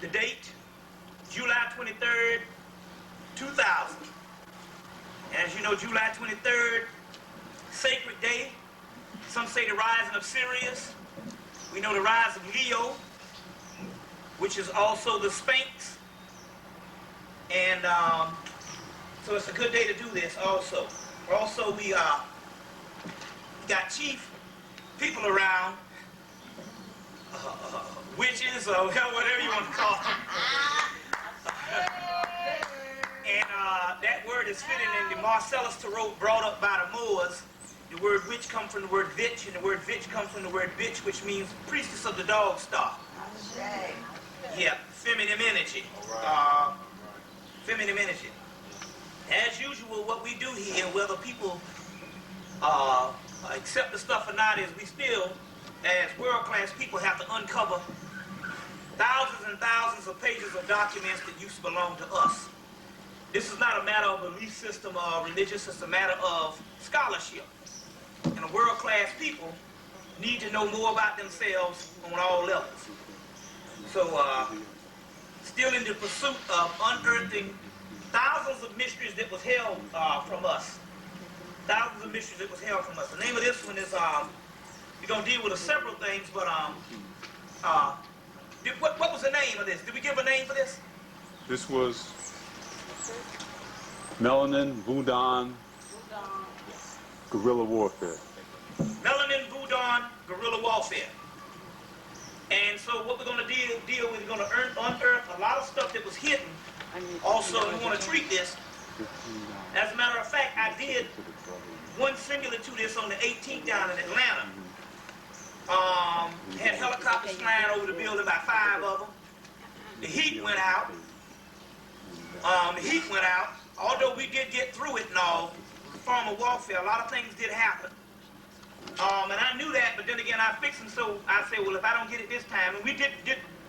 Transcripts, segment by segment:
The date, July 23rd, 2000. As you know, July 23rd, sacred day. Some say the rising of Sirius. We know the rise of Leo, which is also the Sphinx. And so it's a good day to do this also. Also, we got chief people around, witches or whatever you want to call them. And that word is fitting in the Marcellus Tarot brought up by the Moors. The word witch comes from the word vitch, and the word vitch comes from the word bitch, which means priestess of the dog star. Yeah, feminine energy. Feminine energy. As usual, what we do here, whether people accept the stuff or not, is we still, as world-class people, have to uncover thousands and thousands of pages of documents that used to belong to us. This is not a matter of belief system or religious, it's a matter of scholarship. And the world-class people need to know more about themselves on all levels. So, still in the pursuit of unearthing thousands of mysteries that was held from us. Thousands of mysteries that was held from us. The name of this one is, we're going to deal with several things, but what was the name of this? Did we give a name for this? This was Melanin Voudon Guerrilla Warfare. Melanin Voudon Guerrilla Warfare. And so what we're going to deal with, we're going to unearth a lot of stuff that was hidden. Also, we want to treat this. As a matter of fact, I did one similar to this on the 18th down in Atlanta. Had helicopters flying over the building, about 5 of them. The heat went out. Although we did get through it and all, form of warfare, a lot of things did happen. And I knew that, but then again, I fixed them, so I said, well, if I don't get it this time, and we did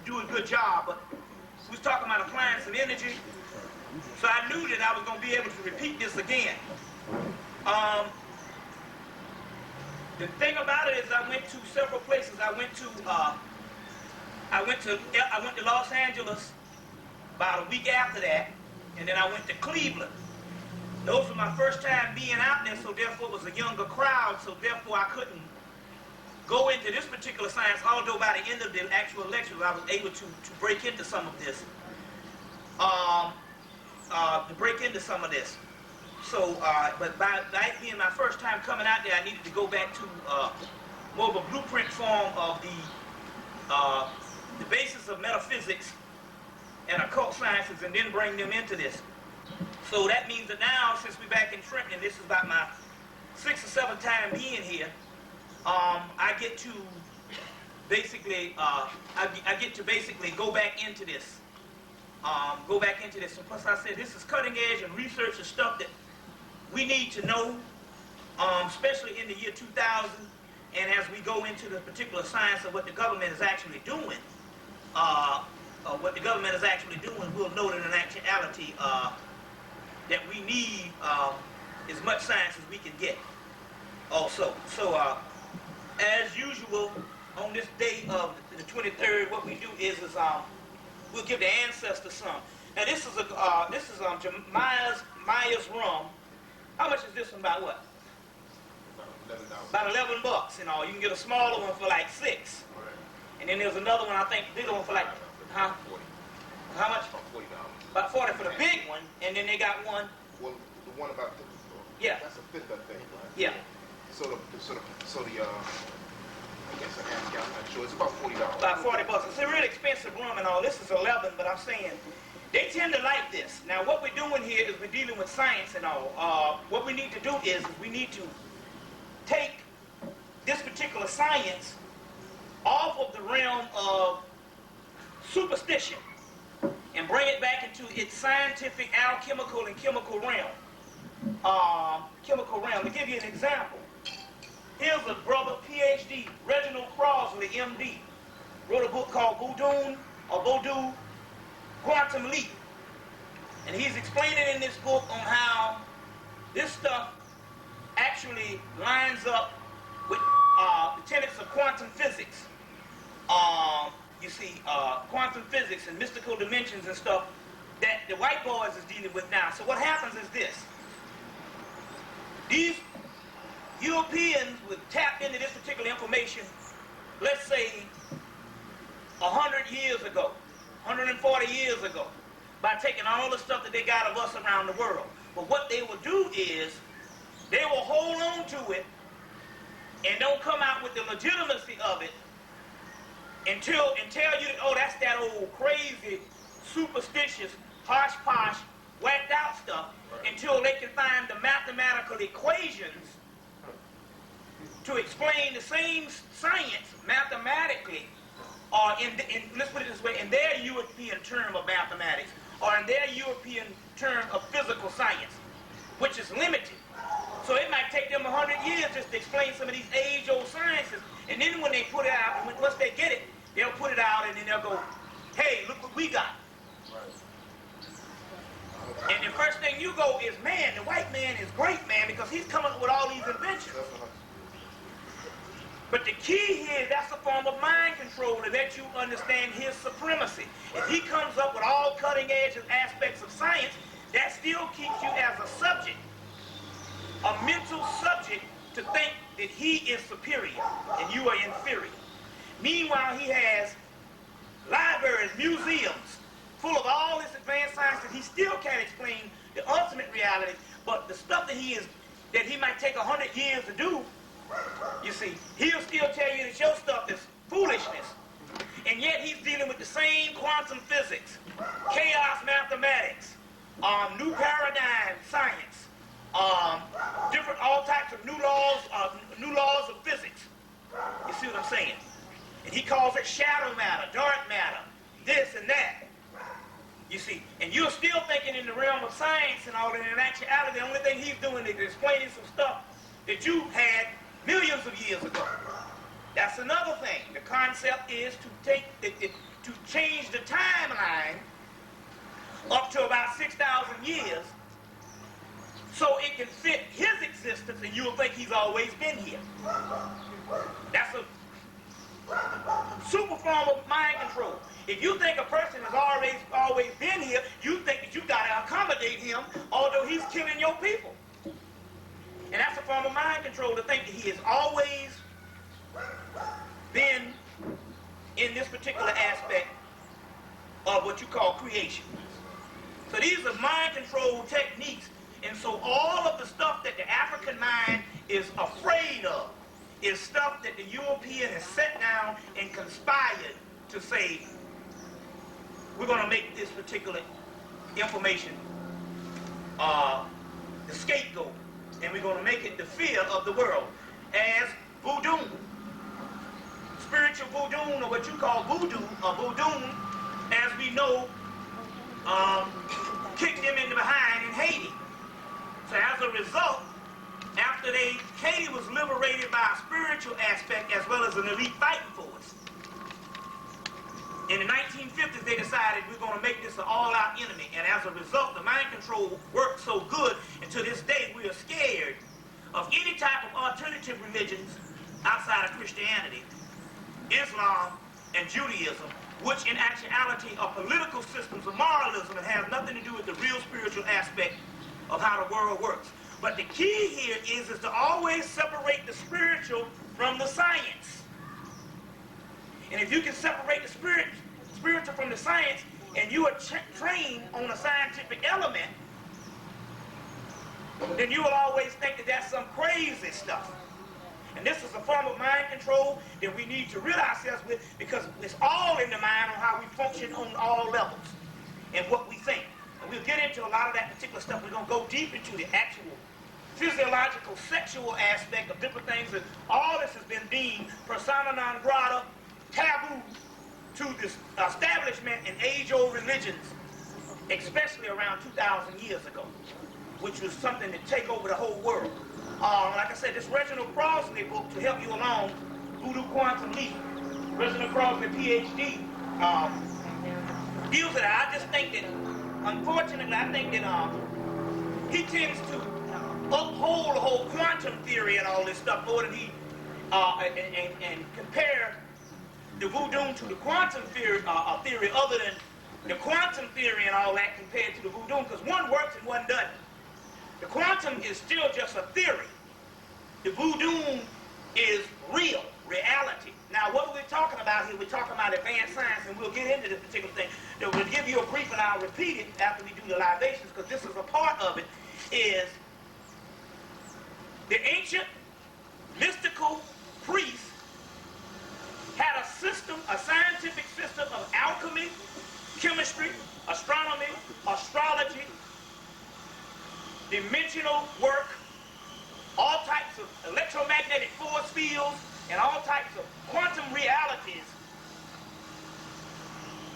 do a good job, but we was talking about applying some energy, so I knew that I was going to be able to repeat this again. The thing about it is I went to several places. I went to Los Angeles about a week after that, and then I went to Cleveland. Those were my first time being out there, so therefore it was a younger crowd, so therefore I couldn't go into this particular science, although by the end of the actual lectures I was able to break into some of this. So, but by that being my first time coming out there, I needed to go back to more of a blueprint form of the basis of metaphysics and occult sciences, and then bring them into this. So that means that now, since we're back in Trenton, and this is about my 6th or 7th time being here, I get to basically, go back into this. And plus I said, this is cutting edge and research and stuff that we need to know, especially in the year 2000, and as we go into the particular science of what the government is actually doing, we'll know that in actuality, that we need as much science as we can get also. So, as usual, on this day of the 23rd, what we do is we'll give the ancestors some. Now this is Maya's rum. How much is this one? About what? About $11, you know. You can get a smaller one for like $6. Right. And then there's another one, I think, bigger one for like, huh? How much? About $40 for the big one, and then they got one. Well, the one about the, yeah. That's a fifth, I think, right? Yeah. So the I guess a half gallon, I'm not sure. It's about $40. About $40. It's a really expensive rum and all. This is 11, but I'm saying they tend to like this. Now, what we're doing here is we're dealing with science and all. What we need to do is we need to take this particular science off of the realm of superstition and bring it back into its scientific, alchemical, and chemical realm. To give you an example, here's a brother, PhD, Reginald Crosley, MD, wrote a book called Voodoo Quantum Leap. And he's explaining in this book on how this stuff actually lines up with the tenets of quantum physics. You see, quantum physics and mystical dimensions and stuff that the white boys is dealing with now. So what happens is this. These Europeans would tap into this particular information, let's say 100 years ago, 140 years ago, by taking all the stuff that they got of us around the world. But what they will do is, they will hold on to it and don't come out with the legitimacy of it and tell you, oh, that's that old crazy, superstitious, posh, whacked out stuff, until they can find the mathematical equations to explain the same science mathematically, or let's put it this way, in their European term of mathematics, or in their European term of physical science, which is limited. So it might take them 100 years just to explain some of these age-old sciences, and then when they put it out, once they get it, they'll put it out and then they'll go, hey, look what we got. And the first thing you go is, man, the white man is great, man, because he's coming up with all these inventions. But the key here is that's a form of mind control to let you understand his supremacy. If he comes up with all cutting-edge aspects of science, that still keeps you as a subject, a mental subject, to think that he is superior and you are inferior. Meanwhile, he has libraries, museums, full of all this advanced science that he still can't explain the ultimate reality, but the stuff that he might take 100 years to do, you see, he'll still tell you that your stuff is foolishness. And yet he's dealing with the same quantum physics, chaos mathematics, new paradigm science, all types of new laws of physics. You see what I'm saying? And he calls it shadow matter, dark matter, this and that. You see, and you're still thinking in the realm of science and all that. In actuality, the only thing he's doing is explaining some stuff that you had millions of years ago. That's another thing. The concept is to change the timeline up to about 6,000 years so it can fit his existence and you'll think he's always been here. That's a super form of mind control. If you think a person has always been here, you think that you got to accommodate him, although he's killing your people. And that's a form of mind control, to think that he has always been in this particular aspect of what you call creation. So these are mind control techniques. And so all of the stuff that the African mind is afraid of is stuff that the European has sat down and conspired to say, we're going to make this particular information the scapegoat. And we're going to make it the fear of the world as voodoo. Spiritual voodoo, or what you call voodoo, or voodoo, as we know, kicked them in the behind in Haiti. So as a result, after Haiti was liberated by a spiritual aspect as well as an elite fighting force, in the 1950s they decided we're going to make this an all-out enemy. And as a result, the mind control worked so good, and to this day we are scared of any type of alternative religions outside of Christianity, Islam, and Judaism, which in actuality are political systems of moralism and have nothing to do with the real spiritual aspect of how the world works. But the key here is to always separate the spiritual from the science. And if you can separate the spiritual from the science, and you are trained on a scientific element, then you will always think that that's some crazy stuff. And this is a form of mind control that we need to rid ourselves with, because it's all in the mind on how we function on all levels and what we think. And we'll get into a lot of that particular stuff. We're going to go deep into the actual physiological, sexual aspect of different things. And all this has been deemed persona non grata, taboo to this establishment in age-old religions, especially around 2,000 years ago, which was something to take over the whole world. Like I said, this Reginald Crossley book, to help you along, Voodoo Quantum Leap, Reginald Crossley, PhD, deals with it. I just think that, unfortunately, I think that he tends to uphold the whole quantum theory and all this stuff more than he, and compare the voodoo to the quantum theory, theory other than the quantum theory and all that compared to the voodoo, because one works and one doesn't. The quantum is still just a theory. The voodoo is real, reality. Now, what are we talking about here? We're talking about advanced science, and we'll get into this particular thing. We'll give you a brief, and I'll repeat it after we do the libations, because this is a part of it, is the ancient mystical priests had a system, a scientific system of alchemy, chemistry, astronomy, astrology, dimensional work, all types of electromagnetic force fields, and all types of quantum realities.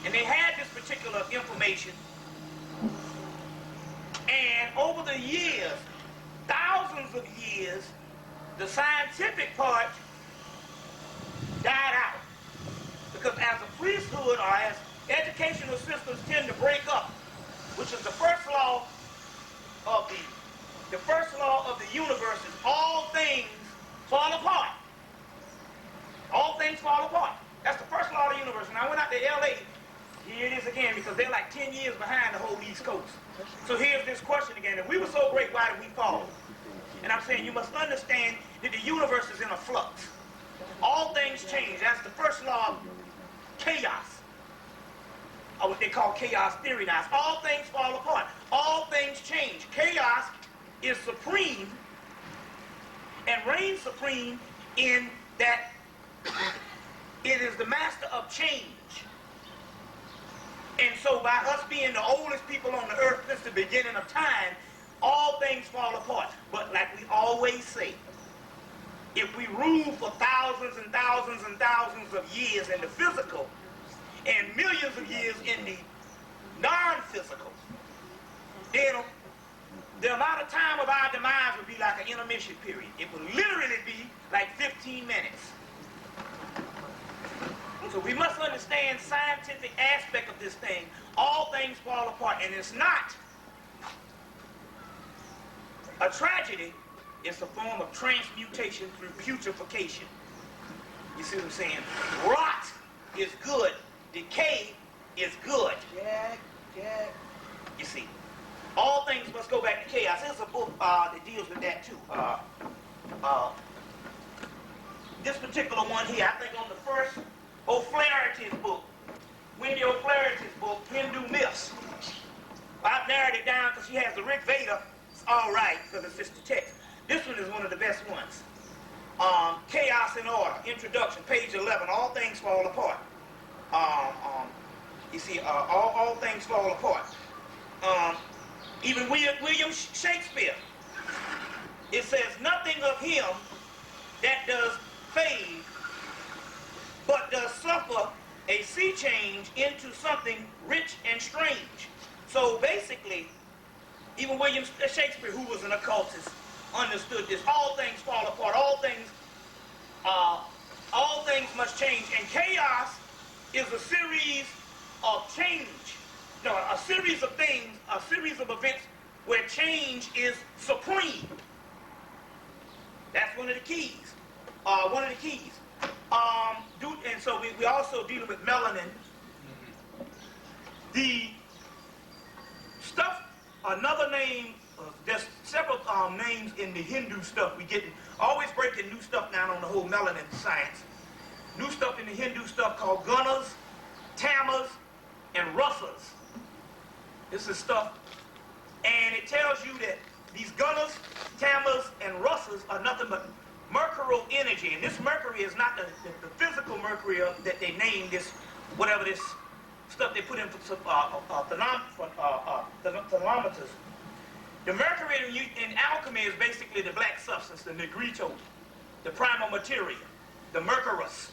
And they had this particular information. And over the years, thousands of years, the scientific part died out. Because as a priesthood or as educational systems tend to break up, which is the first law of the universe, is all things fall apart. All things fall apart. That's the first law of the universe. And I went out to LA, here it is again, because they're like 10 years behind the whole East Coast. So here's this question again. If we were so great, why did we fall? And I'm saying you must understand that the universe is in a flux. All things change. That's the first law of chaos, or what they call chaos theory now. All things fall apart. All things change. Chaos is supreme and reigns supreme in that it is the master of change. And so by us being the oldest people on the earth since the beginning of time, all things fall apart. But like we always say, if we rule for thousands and thousands and thousands of years in the physical and millions of years in the non-physical, then the amount of time of our demise would be like an intermission period. It would literally be like 15 minutes. So we must understand scientific aspect of this thing. All things fall apart, and it's not a tragedy. It's a form of transmutation through putrefaction. You see what I'm saying? Rot is good. Decay is good. Yeah. You see, all things must go back to chaos. There's a book that deals with that too. This particular one here, I think on the first O'Flaherty's book, Wendy O'Flaherty's book, Hindu Myths. I've narrowed it down because she has the Rig Veda. It's all right because it's just the text. This one is one of the best ones. Chaos and Order, Introduction, page 11. All things fall apart. You see, all things fall apart. Even William Shakespeare, it says, nothing of him that does fade, but does suffer a sea change into something rich and strange. So basically, even William Shakespeare, who was an occultist, understood this. All things fall apart. All things must change. And chaos is a series of change. No, a series of things, a series of events where change is supreme. That's one of the keys. And so we also dealing with melanin. The stuff, another name, there's several names in the Hindu stuff. We getting always breaking new stuff down on the whole melanin science. New stuff in the Hindu stuff called gunas, tamas, and rasas. This is stuff, and it tells you that these gunas, tamas, and rasas are nothing but mercurial energy. And this mercury is not the physical mercury that they name this, whatever this stuff they put in for thermometers. The mercury in alchemy is basically the black substance, the negrito, the primal material, the mercurous.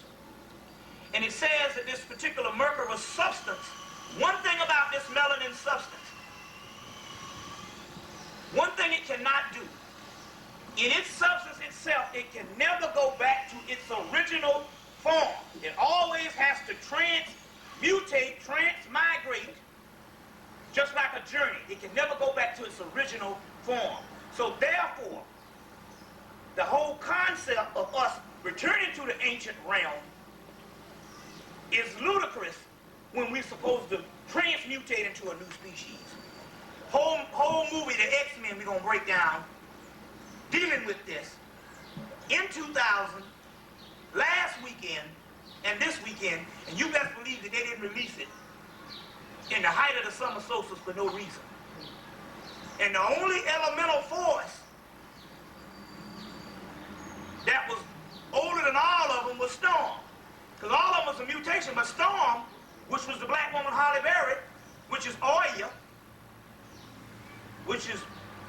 And it says that this particular mercurous substance, one thing about this melanin substance, one thing it cannot do, in its substance itself, it can never go back to its original form. It always has to transmutate, transmigrate, just like a journey. It can never go back to its original form. So therefore, the whole concept of us returning to the ancient realm is ludicrous when we're supposed to transmutate into a new species. Whole movie, the X-Men, we're going to break down, dealing with this. In 2000, last weekend, and this weekend, and you best believe that they didn't release it in the height of the summer solstice for no reason. And the only elemental force that was older than all of them was Storm. Because all of them was a mutation, but Storm, which was the black woman Holly Berry, which is Oya, which is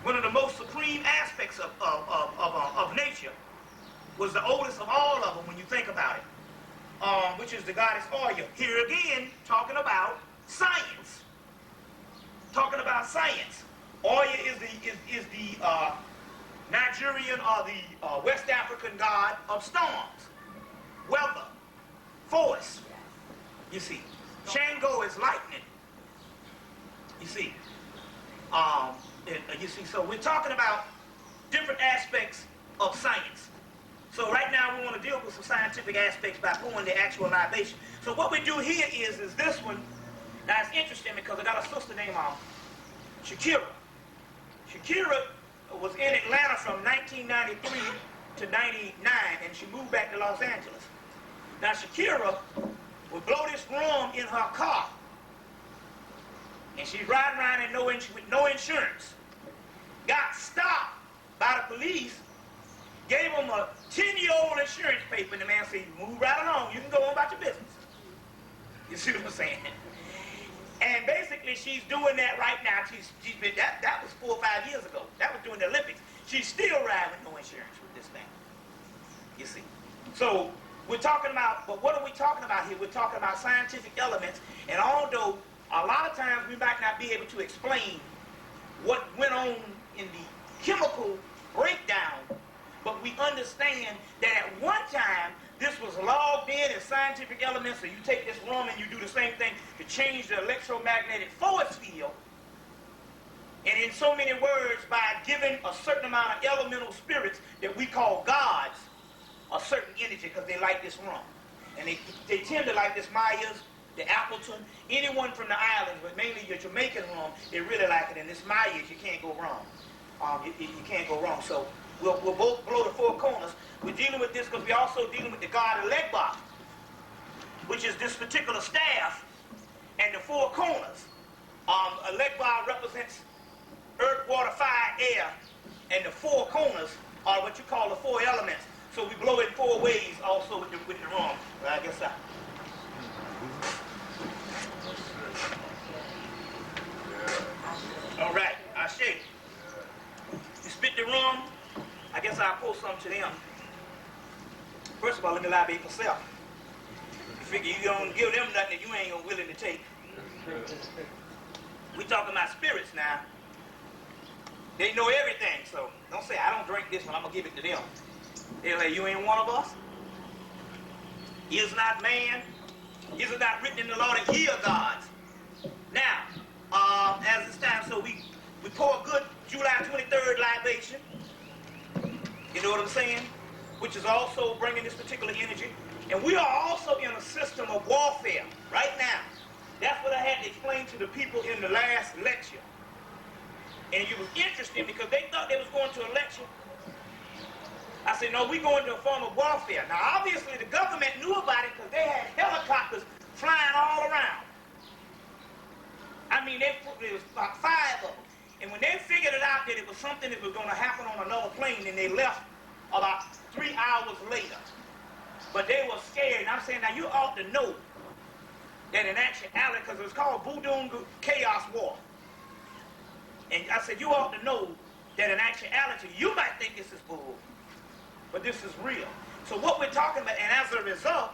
one of the most supreme aspects of nature, was the oldest of all of them when you think about it, which is the goddess Oya. Here again, talking about science. Talking about science. Oya is the Nigerian or the West African god of storms, weather, force. You see, Shango is lightning. You see, so we're talking about different aspects of science. So right now we want to deal with some scientific aspects by pouring the actual libation. So what we do here is this one. Now it's interesting because I got a sister named Shakira. Shakira was in Atlanta from 1993 to 99, and she moved back to Los Angeles. Now Shakira would blow this rum in her car, and she's riding around with no insurance. Got stopped by the police, gave them a 10-year-old insurance paper, and the man said, "Move right along, you can go on about your business." You see what I'm saying? And basically, she's doing that right now. She's been, that was 4 or 5 years ago. That was during the Olympics. She's still riding with no insurance with this thing. You see? So we're talking about, but what are we talking about here? We're talking about scientific elements. And although a lot of times we might not be able to explain what went on in the chemical breakdown, but we understand that at one time, this was logged in as scientific elements, so you take this rum and you do the same thing to change the electromagnetic force field. And in so many words, by giving a certain amount of elemental spirits that we call gods a certain energy because they like this rum. And they tend to like this Mayas, the Appleton, anyone from the islands, but mainly your Jamaican rum, they really like it. And this Mayas, you can't go wrong. You can't go wrong. So we'll both blow the four corners. We're dealing with this because we're also dealing with the god of Legba, which is this particular staff, and the four corners. Legba represents earth, water, fire, air, and the four corners are what you call the four elements. So we blow it 4 ways also with the rum. Well, I guess I... All right, I'll shake. You spit the rum, I guess I'll pour some to them. First of all, let me libate myself. You figure you don't give them nothing that you ain't willing to take. We talking about spirits now. They know everything, so don't say, I don't drink this one, I'm going to give it to them. They're like, you ain't one of us? Is not man? Is it not written in the law that ye are gods? Now, as it's time, so we pour a good July 23rd libation. You know what I'm saying? Which is also bringing this particular energy. And we are also in a system of warfare right now. That's what I had to explain to the people in the last lecture. And it was interesting because they thought they was going to a lecture. I said, no, we're going to a form of warfare. Now, obviously, the government knew about it because they had helicopters flying all around. I mean, there was about 5 of them. And when they figured it out that it was something that was going to happen on another plane, then they left about 3 hours later. But they were scared. And I'm saying, now, you ought to know that in actuality, because it was called Voudon Chaos War. And I said, you ought to know that in actuality, you might think this is bull, but this is real. So what we're talking about, and as a result,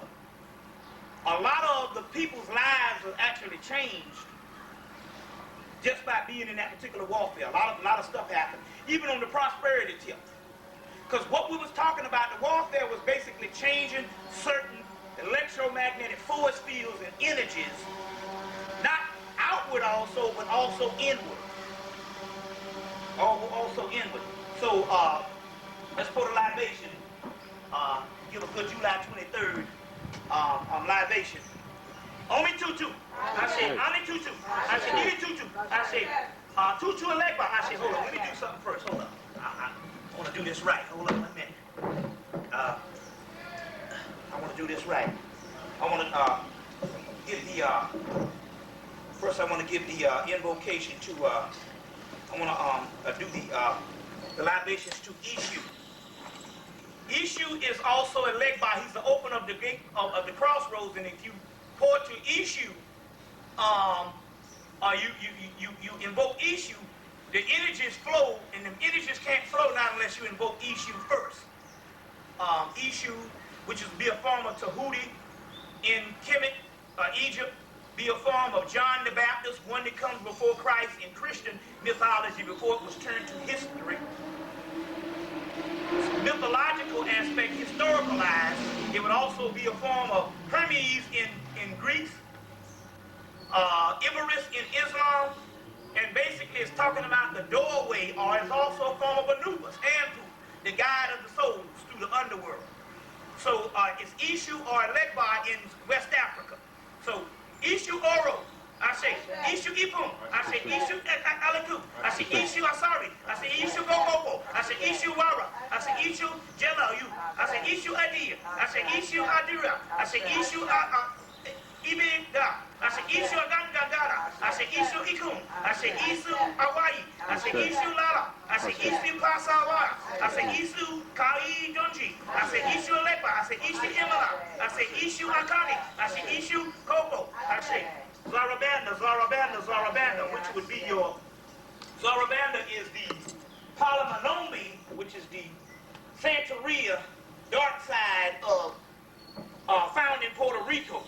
a lot of the people's lives are actually changed just by being in that particular warfare. A lot of stuff happened, even on the prosperity tip. Because what we was talking about, the warfare was basically changing certain electromagnetic force fields and energies, not outward also, but also inward. Also inward. So let's put a libation. Give a good July 23rd libation Omi Tutu. I say, Ani Tutu. I say, Ili Tutu. I say, Tutu and Legba. I say, hold on, let me do something first. Hold on. I want to do this right. Hold on 1 minute. I want to do this right. I want to give the, first I want to give the invocation to, I want to do the libations to Ishue. Ishue is also a Legba. He's the opener of the gate of the crossroads, and if you pour to Ishue, you invoke Ishue, the energies flow, and the energies can't flow now unless you invoke Ishue first. Ishue, which is be a form of Tahuti in Hemmitt, Egypt, be a form of John the Baptist, one that comes before Christ in Christian mythology before it was turned to history. Mythological aspect, historicalized, it would also be a form of Hermes in Greece, Iberus in Islam, and basically it's talking about the doorway, or it's also a form of Anubis, Anpu, the guide of the souls through the underworld. So it's Ishue or Legba in West Africa. So Ishue Oro, I say Ishue Ipum, I say Ishue Aliku, I say Ishue Asari, I say Ishue Gogobo, I say Ishue Wara, I say Ishue Jelayu, I say Ishue Adia, I say Ishue Adira, I say Ishue Ibida, I say Ishue Gangagara, I say Ishue Ikum, I say Ishue Hawaii, I say Ishue Lala, I say Ishue Pasawa, I say Ishue Kai Donji, I say Ishue Lepa, I say Ishue Imala, I say Ishue Akani, I say Ishue Koko, I say Zarabanda, which would be your, Zarabanda is the Palamalombi, which is the Santeria, dark side of, found in Puerto Rico.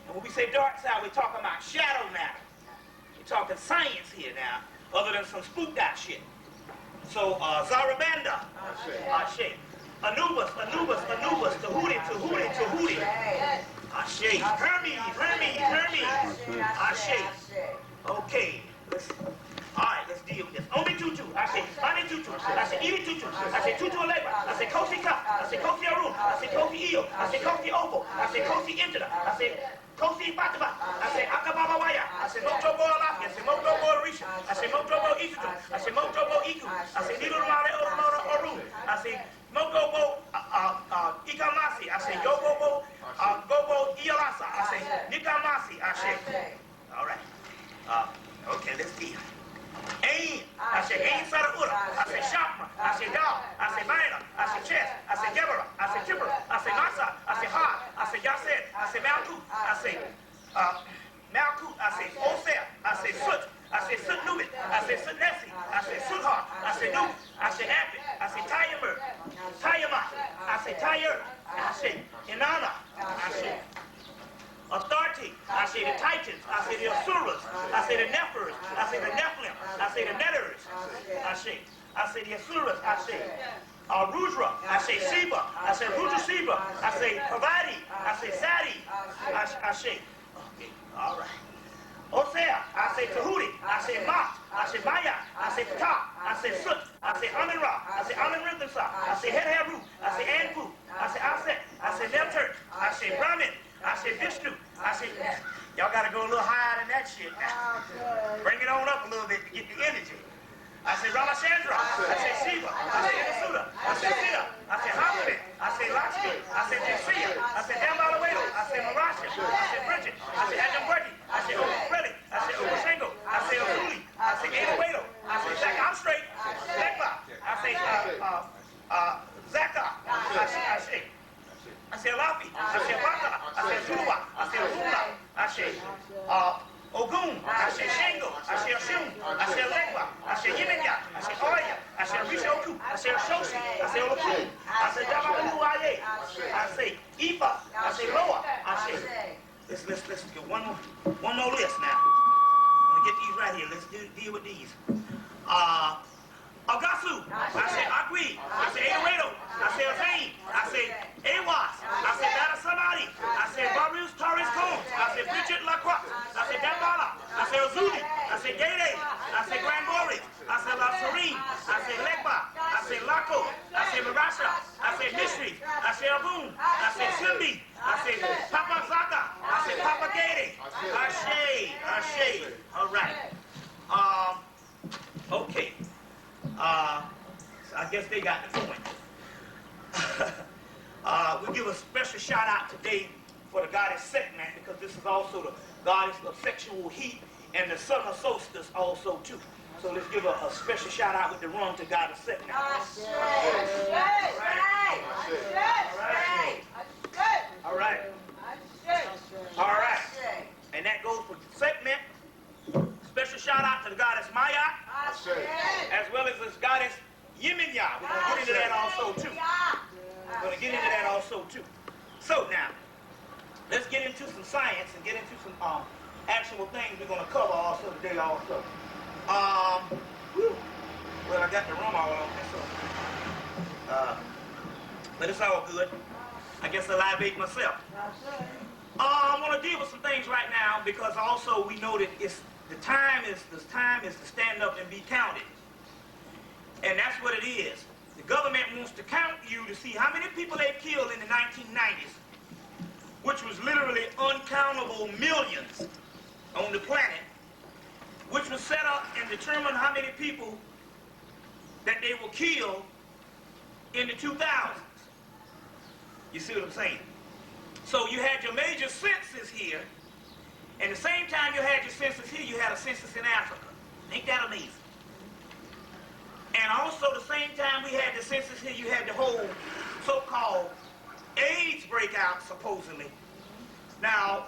And when we say dark side, we're talking about shadow matter. We're talking science here now, other than some spooked out shit. So, Zarabanda, Ashe. Anubis, Tahuti. Ashe. Hermes. Ashe. Okay. Alright, let's deal with this. Omi Tutu. I say Ani Tutu. I say Ili Tutu. I say Tutu Alegba. I say Kosi Ka. I say Kosi Arun. I say Kosi Io. I say Kosi Obo. I say Kosi Intida. I say Kosi Bataba. I say Akababa Waya. I say Motobo Alafi. I say Motobo Orisha. I say Motobo Isutu. I say Motobo Iku. I say Nilu Mare Oru. I say Motobo Ikamasi. I say Yogobo Gobo Ialasa. I say Nikamasi. I say. All right. Okay, let's deal. Ain. I say Ain Saraura. I say Shapma. I say Dal. I say Baina. I say Chess. I say Gebera. I say Tipper. I say Masa. I say Ha. I say Yaset. I say Malkut. I say Malkut. I say Osea. I say Sut. I say Sut Nubit. I say Sut Nessi. I say Suthar. I say Nub. I say Apit. I say Tayamer. Tayama. I say Tayer. I say Inanna. I say authority. I say the Titans. I say the Asuras. I say the Nephers. I say the Nephilim. I say the Netters. I say the Asuras. I say Rudra. I say Seba. I say Rudra Seba. I say Pavadi. I say Sadi. I say. Okay. All right. Osea. I say Tahuti. I say Ma. I say Maya. I say Ptah. I say Sut. I say Amin-Ra. I say Amin-Rithimsa. I say Het-Heru. I say Anpu. I say Aset. I say Neptert. I say Brahmin. I say Vishnu. I say, y'all gotta go a little higher than that shit. Bring it on up a little bit to get the energy. I say Ramachandra. I say Shiva. I say Inasuda. I say Sita. I say Hamlet. I say Lakshmi. I say Jasiya. I say Dambalawedo. I say Marasha. I say Bridget. I say Adamwerdi. I say Opreli. I say Opasengo. I say Okuli. I say Adawedo. I say Zaka. I'm straight. Zekba. I say Zaka. I say Alafi. I say Bakala. I say Zuluwa. I say Hula. I say Ogun. I say Shango. I say Oshun. I say Legba. I say Yeminya. I say Oya. I say Rishoku. I say Oshoshi. I say Olokun. I say Damaluaye. I say Ifa. I say Loa. I say. Let's get one more list now. I'm gonna get these right here. Let's deal with these. Agasu. I say Agui. I say Aredo. I say Azain. I say Awas. I say Bada Samadi. I say Barrios Torres Combs. I say Bridget Lacroix. I say Dambala. I say Ozuli. I say Gede. I say Grand Boris. I say La Serene. I say Legba. I say Laco. I say Marasha. I say Mishri. I say Abun. I say Simbi. I say Papa Zaka. I say Papa Gede. say. All right. Okay. So I guess they got the point. We'll give a special shout out today for the goddess Setman, because this is also the goddess of sexual heat and the summer solstice also too. So let's give a special shout out with the rum to goddess Setman. All right. All right. And that goes for Setman. Special shout out to the goddess Maya, as well as this goddess Yeminya. We're going to get into that also too. We're going to get into that also too. So now, let's get into some science and get into some actual things we're going to cover also today also. Well, I got the rum all on this, so. But it's all good. I guess I libate myself. I want to deal with some things right now, because also we know that the time is to stand up and be counted. And that's what it is. The government wants to count you to see how many people they killed in the 1990s, which was literally uncountable millions on the planet, which was set up and determine how many people that they will kill in the 2000s. You see what I'm saying? So you had your major census here, and the same time you had your census here, you had a census in Africa. Ain't that amazing? And also the same time we had the census here, you had the whole so-called AIDS breakout, supposedly. Now,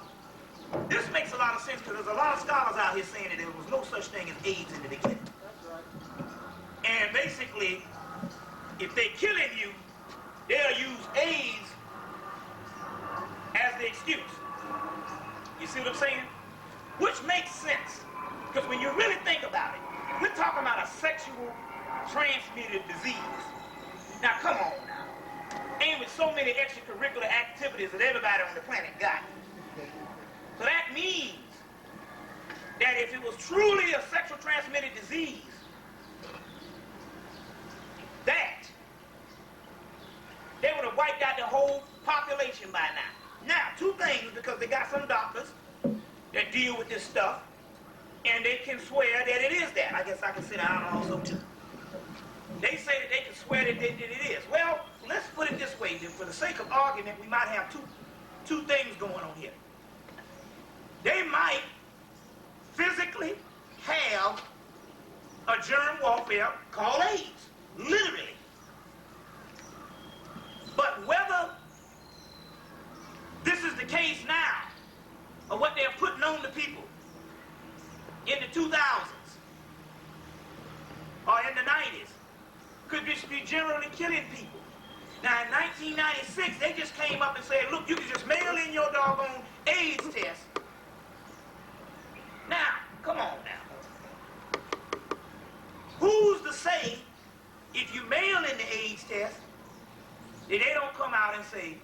this makes a lot of sense, because there's a lot of scholars out here saying that there was no such thing as AIDS in the beginning. And basically, if they're killing you, they'll use AIDS as the excuse. You see what I'm saying? Which makes sense, because when you really think about it, we're talking about a sexual transmitted disease. Now, come on now. And with so many extracurricular activities that everybody on the planet got. So that means that if it was truly a sexual transmitted disease, that they would have wiped out the whole population by now. Now, two things, because they got some doctors that deal with this stuff, and they can swear that it is that. I guess I can sit down also too. They say that they can swear that it is. Well, let's put it this way, then, for the sake of argument, we might have two things going on here. They might physically have a germ warfare called AIDS, literally. But whether this is the case now, or what they're putting on the people in the 2000s, or in the 90s, could just be generally killing people. Now, in 1996, they just came up and said, look, you can just mail in your doggone AIDS test. Now, come on now. Who's to say, if you mail in the AIDS test, that they don't come out and say,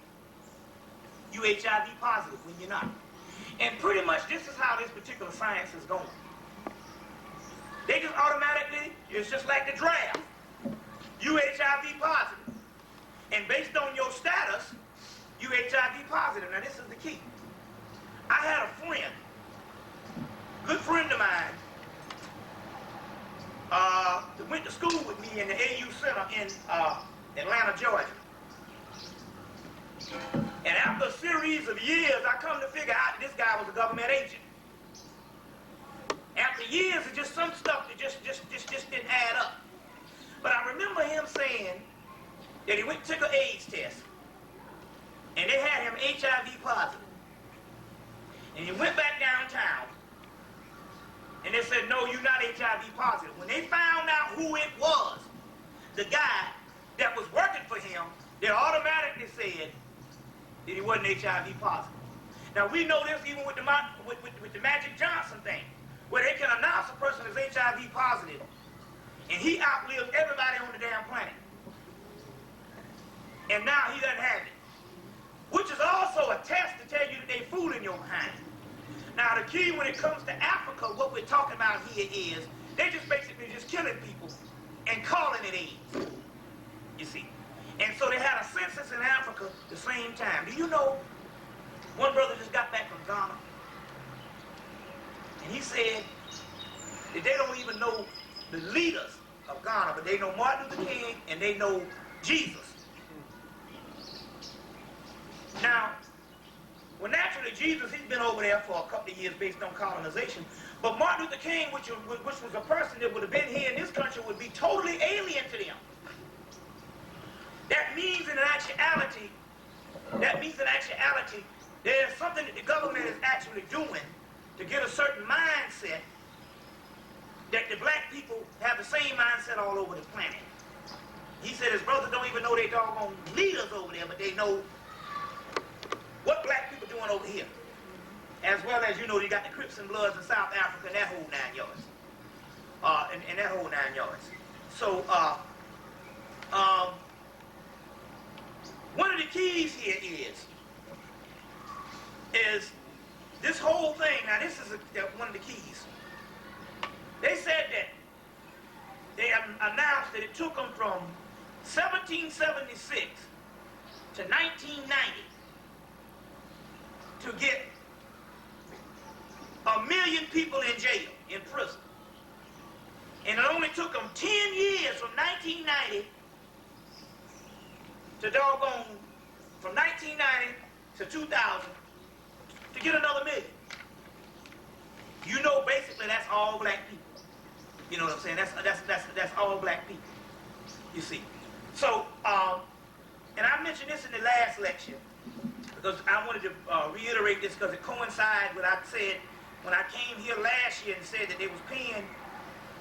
you HIV positive when you're not? And pretty much this is how this particular science is going. They just automatically, it's just like the draft. You HIV positive. And based on your status, you HIV positive. Now this is the key. I had a friend, good friend of mine, that went to school with me in the AU Center in Atlanta, Georgia. And after a series of years, I come to figure out that this guy was a government agent. After years of just some stuff that just didn't add up. But I remember him saying that he went and took an AIDS test, and they had him HIV positive. And he went back downtown, and they said, no, you're not HIV positive. When they found out who it was, the guy that was working for him, they automatically said that he wasn't HIV positive. Now, we know this even with the Magic Johnson thing, where they can announce a person is HIV positive, and he outlives everybody on the damn planet. And now he doesn't have it. Which is also a test to tell you that they fooling your behind. Now, the key when it comes to Africa, what we're talking about here is, they just basically just killing people and calling it AIDS. You see. And so they had a census in Africa the same time. Do you know, one brother just got back from Ghana. And he said that they don't even know the leaders of Ghana, but they know Martin Luther King and they know Jesus. Now, well, naturally, Jesus, he's been over there for a couple of years based on colonization. But Martin Luther King, which was a person that would have been here in this country, would be totally alien to them. That means in actuality, there's something that the government is actually doing to get a certain mindset that the black people have the same mindset all over the planet. He said his brothers don't even know they doggone leaders over there, but they know what black people doing over here. As well as, you know, you got the Crips and Bloods in South Africa and that whole 9 yards. And that whole 9 yards. So, one of the keys here is this whole thing. Now, this is one of the keys. They said that they announced that it took them from 1776 to 1990 to get 1 million people in jail, in prison. And it only took them 10 years from 1990 to doggone, from 1990 to 2000 to get another million. You know, basically that's all black people. You know what I'm saying? That's all black people. You see. So, and I mentioned this in the last lecture because I wanted to reiterate this because it coincides with what I said when I came here last year and said that they was paying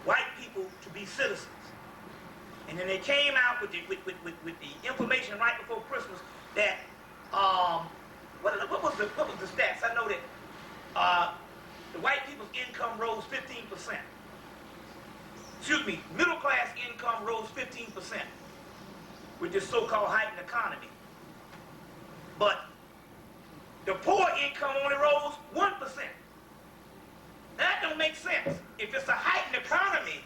white people to be citizens. And then they came out with the information right before Christmas that what was the stats? I know that the white people's income rose 15%. Excuse me, middle class income rose 15% with this so-called heightened economy. But the poor income only rose 1%. That don't make sense. If it's a heightened economy,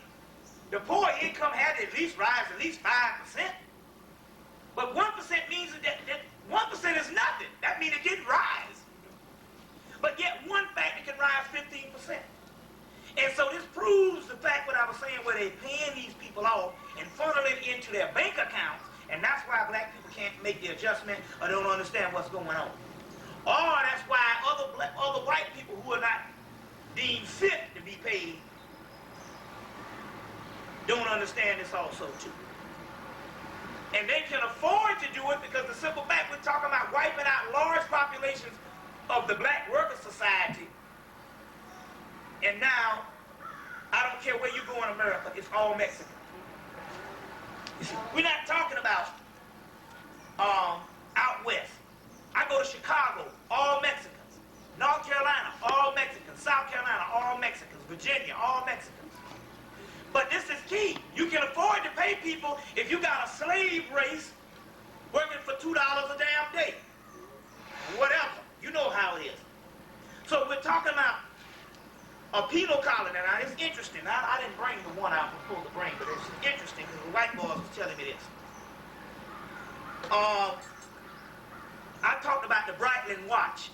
the poor income had to at least rise at least 5%. But 1% means that 1% is nothing. That means it didn't rise. But yet one factor can rise 15%. And so this proves the fact what I was saying, where they're paying these people off and funneling into their bank accounts, and that's why black people can't make the adjustment or don't understand what's going on. Or that's why other white people who are not deemed fit to be paid don't understand this also too. And they can afford to do it because the simple fact we're talking about wiping out large populations of the black worker society. And now, I don't care where you go in America, it's all Mexican. You see, we're not talking about out west. I go to Chicago, all Mexicans. North Carolina, all Mexicans. South Carolina, all Mexicans. Virginia, all Mexicans. But this is key. You can afford to pay people if you got a slave race working for $2 a damn day. Whatever. You know how it is. So we're talking about a penal colony. Now, it's interesting. I didn't bring the one out before the brain, but it's interesting because the white boys was telling me this. I talked about the Breitling watch.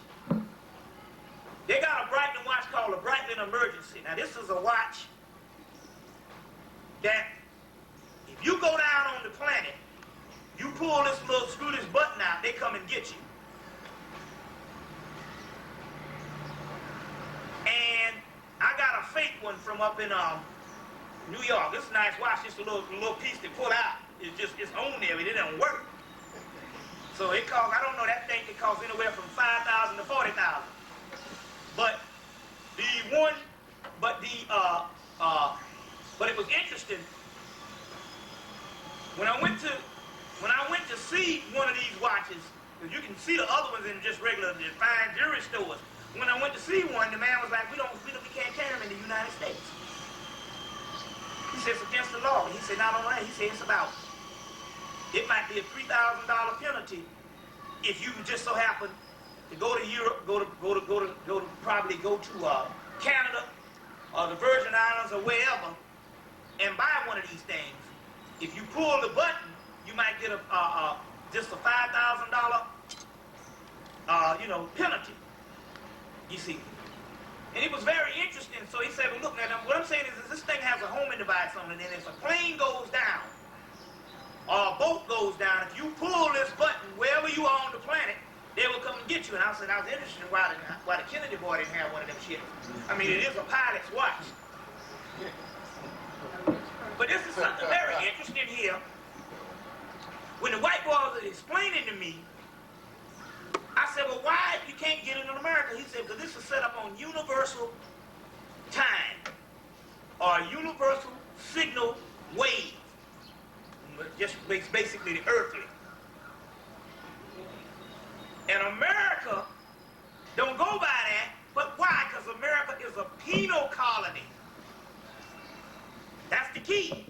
They got a Breitling watch called a Breitling Emergency. Now, this is a watch that if you go down on the planet, you pull this little, screw this button out, they come and get you. And I got a fake one from up in New York. This is a nice watch, just a little piece to pull out. It's on there, but it don't work. So it costs, I don't know, that thing could cost anywhere from $5,000 to $40,000. But but it was interesting. When I went to see one of these watches, because you can see the other ones in just regular fine jewelry stores. When I went to see one, the man was like, we can't carry them in the United States. He said, it's against the law. He said, not only that, he said, it might be a $3,000 penalty if you just so happen to go to Europe, probably go to Canada or the Virgin Islands or wherever and buy one of these things. If you pull the button, you might get just a $5,000 penalty. You see. And it was very interesting And so he said, well, look, now, what I'm saying is this thing has a homing device on it, and if a plane goes down, or a boat goes down, if you pull this button wherever you are on the planet, they will come and get you. And I was interested in why the Kennedy boy didn't have one of them shit. I mean, it is a pilot's watch. But this is something very interesting here. When the white boy was explaining to me, I said, well, why you can't get it in America? He said, because this is set up on universal time, or universal signal wave. Just basically the earthly. And America don't go by that, but why? Because America is a penal colony. That's the key.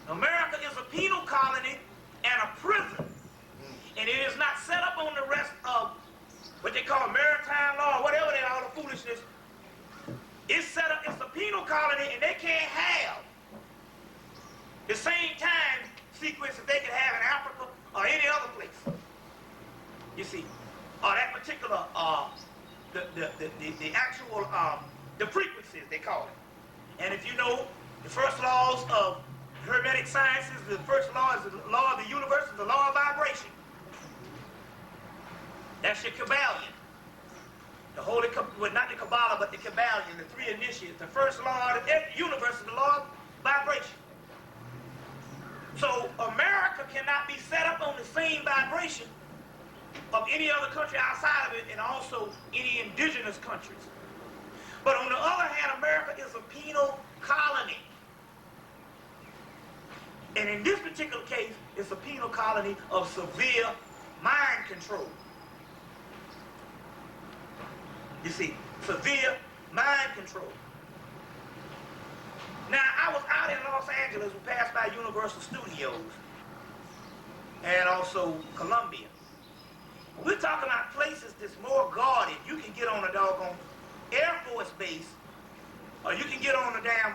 America is a penal colony and a prison. And it is not set up on the rest of what they call maritime law, whatever they all the foolishness. It's set up, it's a penal colony, and they can't have the same time sequence that they could have in Africa or any other place. You see, or that particular, the actual, the frequencies, they call it. And if you know, the first laws of Hermetic sciences, the first law is the law of the universe, is the law of vibration. That's your Kabbalion. The holy, well, not the Kabbalah, but the Kabbalion, the three initiates. The first law of the universe is the law of vibration. So America cannot be set up on the same vibration of any other country outside of it, and also any indigenous countries. But on the other hand, America is a penal colony. And in this particular case, it's a penal colony of severe mind control. You see, severe mind control. Now, I was out in Los Angeles, we passed by Universal Studios, and also Columbia. We're talking about places that's more guarded. You can get on a doggone Air Force base, or you can get on a damn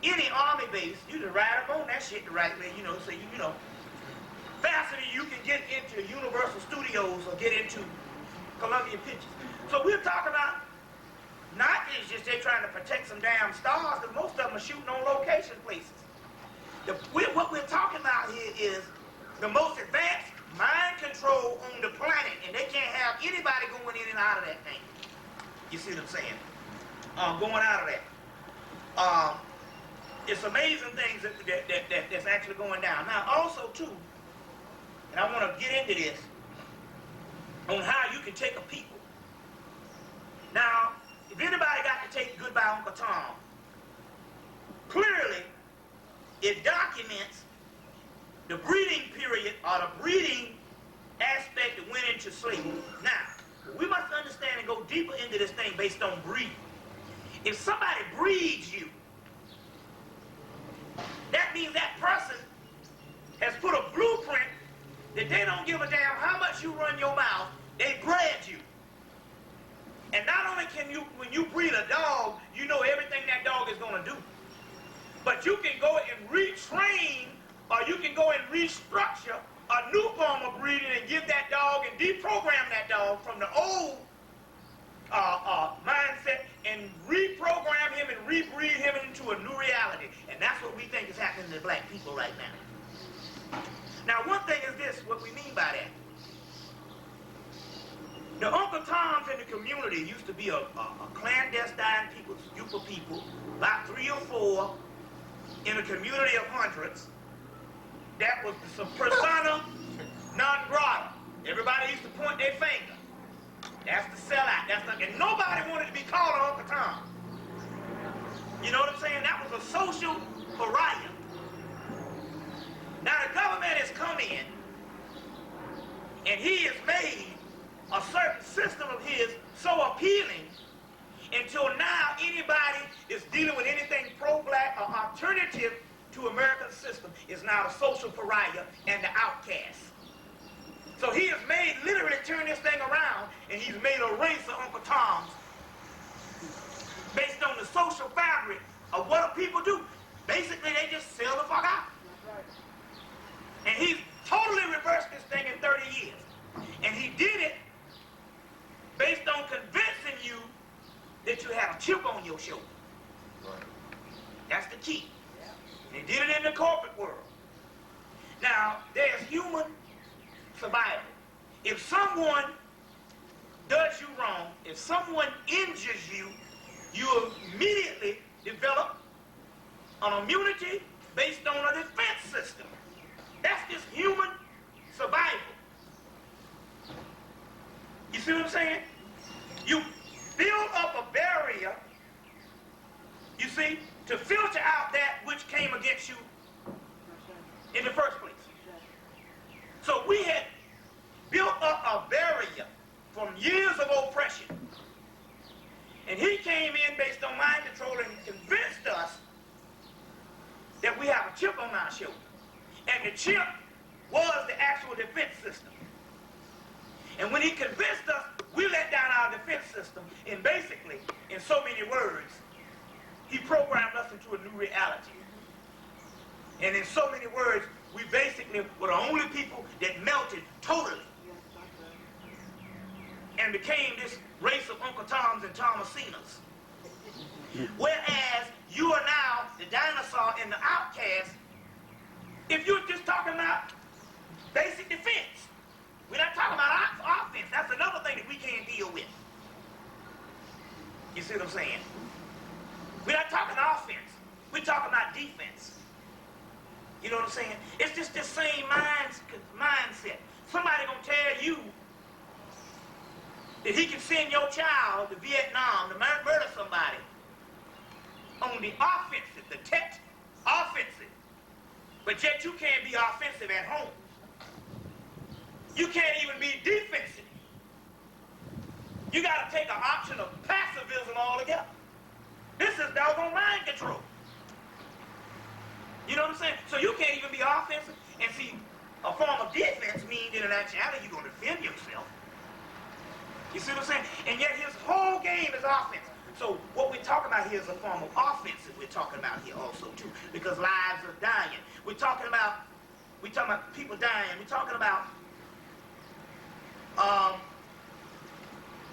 any Army base. You just ride up on that shit the right way, you know, so you know, faster than you can get into Universal Studios or get into Columbia Pictures. So we're talking about not just they trying to protect some damn stars, because most of them are shooting on location places. What we're talking about here is the most advanced mind control on the planet, and they can't have anybody going in and out of that thing. You see what I'm saying? Going out of that. It's amazing things that's actually going down. Now, also, too, and I want to get into this, on how you can take a people. Now, if anybody got to take Goodbye Uncle Tom, clearly, it documents the breeding period or the breeding aspect that went into slavery. Now, we must understand and go deeper into this thing based on breeding. If somebody breeds you, that means that person has put a blueprint that they don't give a damn how much you run your mouth, they bred you. And not only can you, when you breed a dog, you know everything that dog is going to do. But you can go and retrain, or you can go and restructure a new form of breeding and give that dog and deprogram that dog from the old mindset and reprogram him and rebreed him into a new reality. And that's what we think is happening to black people right now. Now, one thing is this, what we mean by that. The Uncle Toms in the community used to be a clandestine group of people, about 3 or 4, in a community of hundreds. That was some persona non grata. Everybody used to point their finger. That's the sellout. That's the, and nobody wanted to be called an Uncle Tom. You know what I'm saying? That was a social pariah. Now the government has come in, and he has made a certain system of his so appealing until now anybody is dealing with anything pro-black or alternative to American system is now a social pariah and the outcast. So he has made, literally turned this thing around, and he's made a race of Uncle Toms based on the social fabric of what do people do. Basically, they just sell the fuck out. And he's totally reversed this thing in 30 years. And he did it based on convincing you that that you had a chip on your shoulder. Right. That's the key. They did it in the corporate world. Now, there's human survival. If someone does you wrong, if someone injures you, you immediately develop an immunity based on a defense system. That's just human survival. You see what I'm saying? You build up a barrier, you see, to filter out that which came against you in the first place. So we had built up a barrier from years of oppression. And he came in based on mind control and convinced us that we have a chip on our shoulder. And the chip was the actual defense system. And when he convinced us, we let down our defense system. And basically, in so many words, he programmed us into a new reality. And in so many words, we basically were the only people that melted totally and became this race of Uncle Toms and Thomasinas. Whereas you are now the dinosaur and the outcast if you're just talking about basic defense. We're not talking about offense. That's another thing that we can't deal with. You see what I'm saying? We're not talking offense. We're talking about defense. You know what I'm saying? It's just the same mindset. Somebody gonna tell you that he can send your child to Vietnam to murder somebody on the offensive, the tech offensive. But yet you can't be offensive at home. You can't even be defensive. You gotta take an option of passivism altogether. This is doggone mind control. You know what I'm saying? So you can't even be offensive. And see, a form of defense means that in actuality you're gonna defend yourself. You see what I'm saying? And yet his whole game is offense. So what we're talking about here is a form of offense that we're talking about here also too, because lives are dying. We're talking about people dying. We're talking about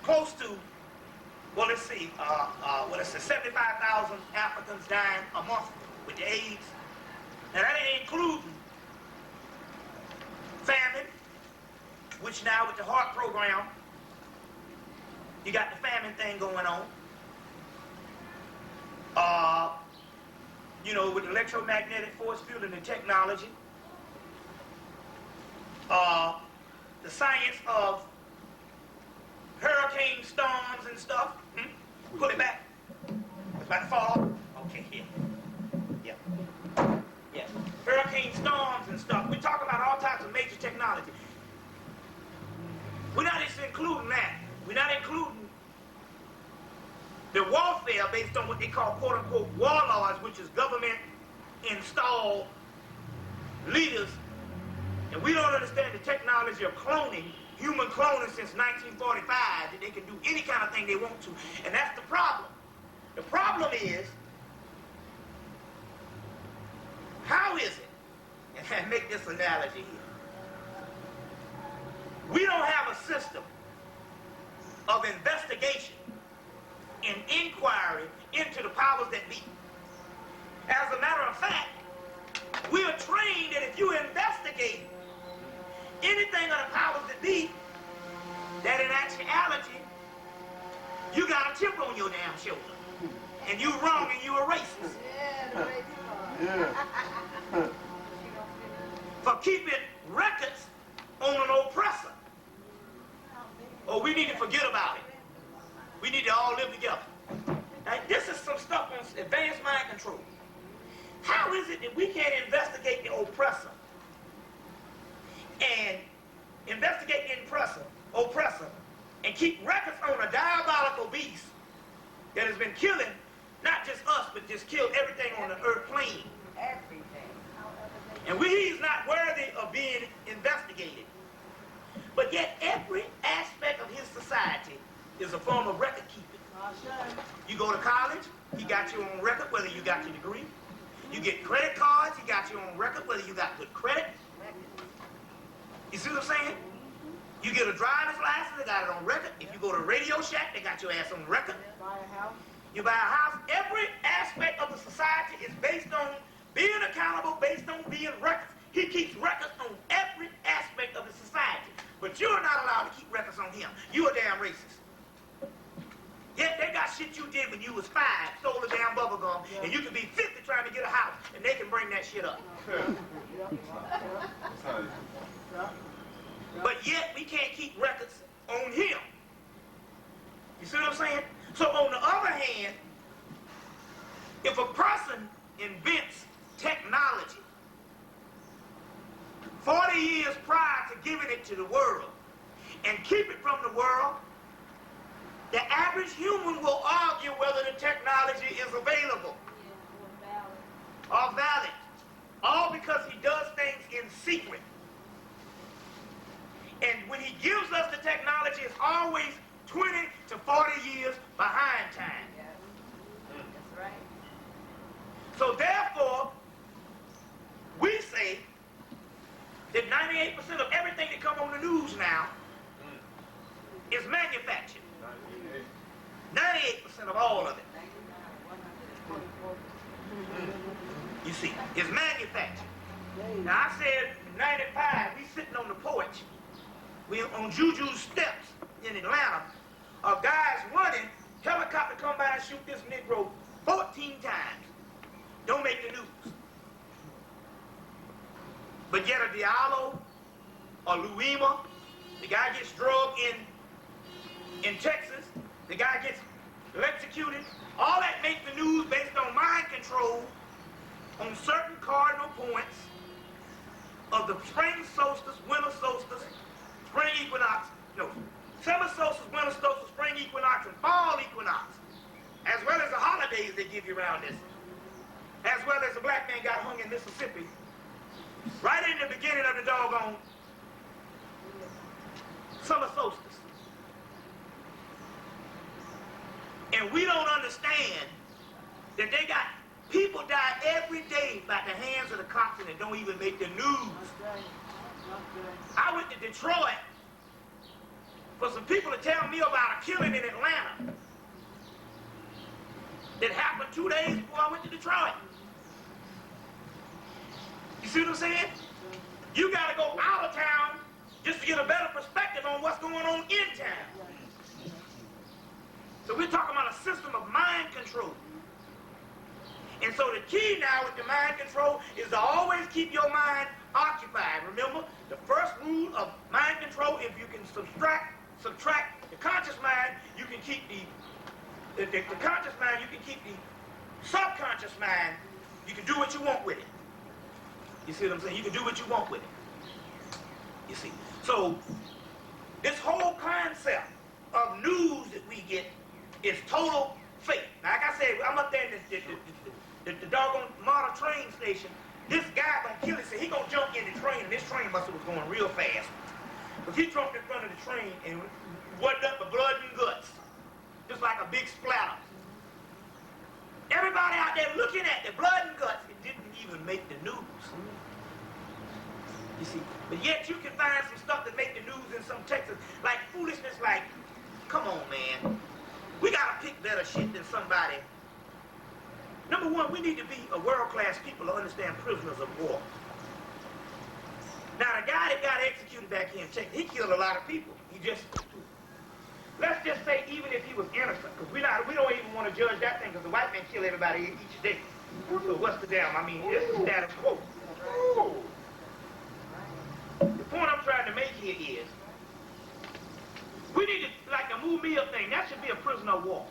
close to, well, let's see, 75,000 Africans dying a month with the AIDS. Now that ain't including famine, which now with the heart program, you got the famine thing going on. You know, with electromagnetic force field and the technology. The science of hurricane storms and stuff. Pull it back. It's about to fall. Okay, yeah. Yeah. Hurricane storms and stuff. We talk about all types of major technology. We're not just including that. We're not including the warfare based on what they call quote-unquote warlords, which is government-installed leaders. And we don't understand the technology of cloning, human cloning since 1945, that they can do any kind of thing they want to. And that's the problem. The problem is, how is it, and I make this analogy here, we don't have a system of investigation and inquiry into the powers that be. As a matter of fact, we are trained that if you investigate anything of the powers that be, that in actuality, you got a chip on your damn shoulder. And you wrong and you a racist. Yeah. For keeping records on an oppressor. Oh, we need to forget about it. We need to all live together. Now, this is some stuff on advanced mind control. How is it that we can't investigate the oppressor and investigate the oppressor, and keep records on a diabolical beast that has been killing not just us, but just killed everything on the earth plane? Everything. And he's not worthy of being investigated. But yet every aspect of his society is a form of record keeping. You go to college, he got you on record whether you got your degree. You get credit cards, he got you on record whether you got good credit. You see what I'm saying? You get a driver's license, they got it on record. If you go to Radio Shack, they got your ass on record. Buy a house. You buy a house. Every aspect of the society is based on being accountable, based on being records. He keeps records on every aspect of the society. But you're not allowed to keep records on him. You a damn racist. Yet they got shit you did when you was 5, stole a damn bubble gum, and you can be 50 trying to get a house, and they can bring that shit up. But yet we can't keep records on him. You see what I'm saying? So on the other hand, if a person invents technology 40 years prior to giving it to the world and keep it from the world, the average human will argue whether the technology is available or valid. All because he does things in secret. And when he gives us the technology, it's always 20 to 40 years behind time. That's right. So therefore, we say that 98% of everything that comes on the news now is manufactured. 98% of all of it. You see, is manufactured. Now I said in 95, we sitting on the porch. We on Juju's steps in Atlanta. A guy's running, helicopter come by and shoot this Negro 14 times. Don't make the news. But yet a Diallo or Luima, the guy gets drugged in Texas, the guy gets electrocuted. All that makes the news based on mind control on certain cardinal points of the spring solstice, winter solstice, spring equinox, summer solstice, winter solstice, spring equinox, and fall equinox, as well as the holidays they give you around this, as well as a black man got hung in Mississippi, right in the beginning of the doggone summer solstice. And we don't understand that they got people die every day by the hands of the cops and they don't even make the news. I went to Detroit for some people to tell me about a killing in Atlanta that happened 2 days before I went to Detroit. You see what I'm saying? You got to go out of town just to get a better perspective on what's going on in town. So we're talking about a system of mind control. And so the key now with the mind control is to always keep your mind occupied. Remember, the first rule of mind control, if you can subtract the conscious mind, you can keep the conscious mind, you can keep the subconscious mind, you can do what you want with it. You see what I'm saying? You can do what you want with it. You see? So, this whole concept of news that we get is total fake. Now, like I said, I'm up there in the doggone model train station. This guy gonna kill it, so he gonna jump in the train, and this train buster was going real fast. But he jumped in front of the train and wasn't up for blood and guts. Just like a big splatter. Everybody out there looking at the blood and guts, it didn't even make the news. You see, but yet you can find some stuff that make the news in some Texas, like foolishness, like, come on, man. We gotta pick better shit than somebody. Number one, we need to be a world-class people to understand prisoners of war. Now, the guy that got executed back here in Texas, he killed a lot of people. Let's just say even if he was innocent, because we don't even want to judge that thing, because the white man kill everybody each day. So what's the damn? I mean, this is status quo. The point I'm trying to make here is, we need to, like the Move Me Up thing, that should be a prisoner of war.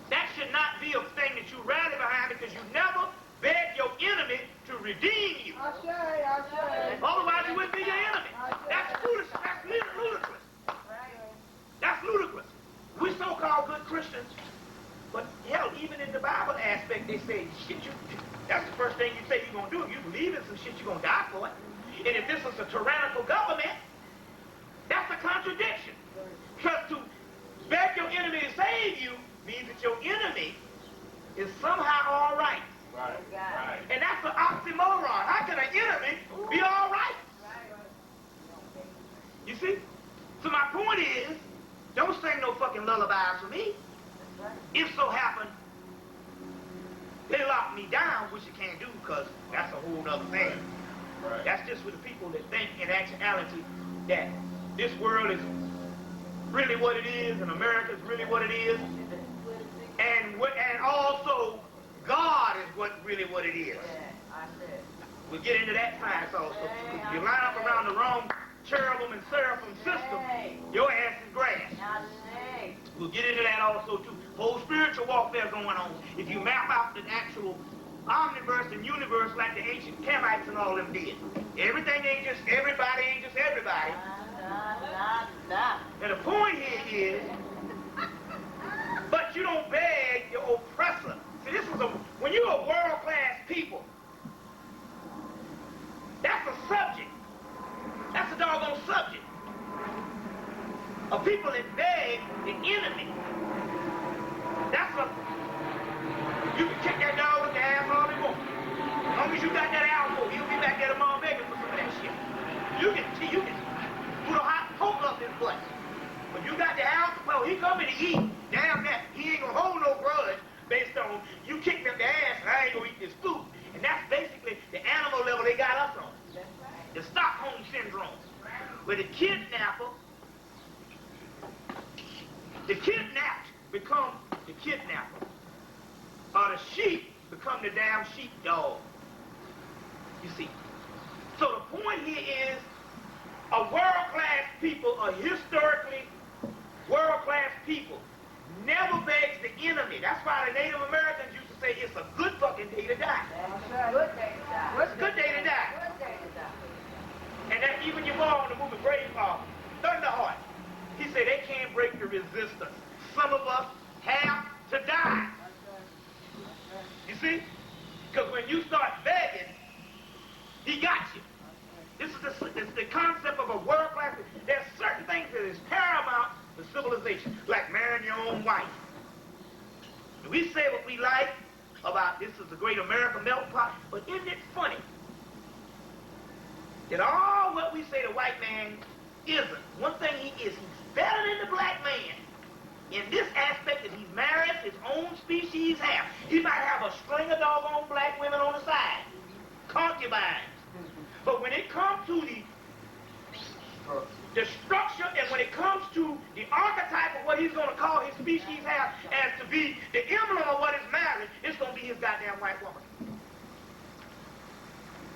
That should not be a thing that you rally behind because you never begged your enemy to redeem you. Otherwise you wouldn't be your enemy. That's foolish. That's ludicrous. That's ludicrous. We so-called good Christians, but hell, even in the Bible aspect, they say, shit, that's the first thing you say you're going to do. If you believe in some shit, you're going to die for it. And if this is a tyrannical government, that's a contradiction. Because to beg your enemy to save you means that your enemy is somehow all right. Right. And that's an oxymoron. How can an enemy be all right? You see? So my point is, don't sing no fucking lullabies for me. If so happen me down, which you can't do because that's a whole other thing. Right. That's just for the people that think in actuality that this world is really what it is and America is really what it is. And also God is really what it is. We'll get into that science also. If you line up around the wrong cherubim and seraphim system, your ass is grass. We'll get into that also too. Whole spiritual warfare going on. If you map out the actual omniverse and universe like the ancient Hemmites and all them did. Everything ain't just everybody, ain't just everybody. And the point here is, but you don't beg your oppressor. See, this is when you're a world-class people, that's a subject. That's a doggone subject. Of people that beg the enemy. That's a... You can kick that dog with the ass all you want. As long as you got that elbow, he'll be back there tomorrow begging for some of that shit. You can put a hot poke up his butt. But you got the elbow, well, he coming to eat. Damn that. He ain't gonna hold no grudge based on you kicking him the ass and I ain't gonna eat this food. And that's basically the animal level they got us on. The Stockholm Syndrome. Where the kidnapper, the kidnapped become the kidnapper. Or the sheep become the damn sheepdog. You see. So the point here is a world-class people, a historically world-class people, never begs the enemy. That's why the Native Americans used to say it's a good fucking day to die. Good day to die. What's a good day to die? Good day to die. And that even your mom in the movie Thunderheart, he said they can't break the resistance. Some of us have to die. You see? Because when you start begging, he got you. This is the concept of a world class. There's certain things that is paramount to civilization, like marrying your own wife. We say what we like about this is the great American melting pot, but isn't it funny that all what we say the white man isn't, one thing he is, he's better than the black man in this aspect that he's married his own species half. He might have a string of doggone black women on the side, concubines. But when it comes to the structure and when it comes to the archetype of what he's going to call his species half as to be the emblem of what is marriage, it's going to be his goddamn white woman.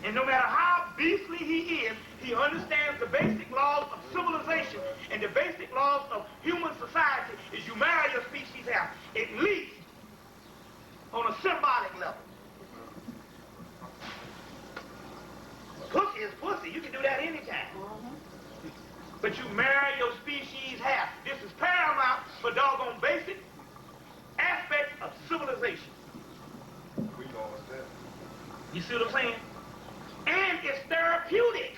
And no matter how beastly he is, he understands the basic laws of civilization and the basic laws of human society is you marry your species half, at least on a symbolic level. Pussy is pussy. You can do that anytime. But you marry your species half. This is paramount for doggone basic aspects of civilization. We know what's that. You see what I'm saying? And it's therapeutic,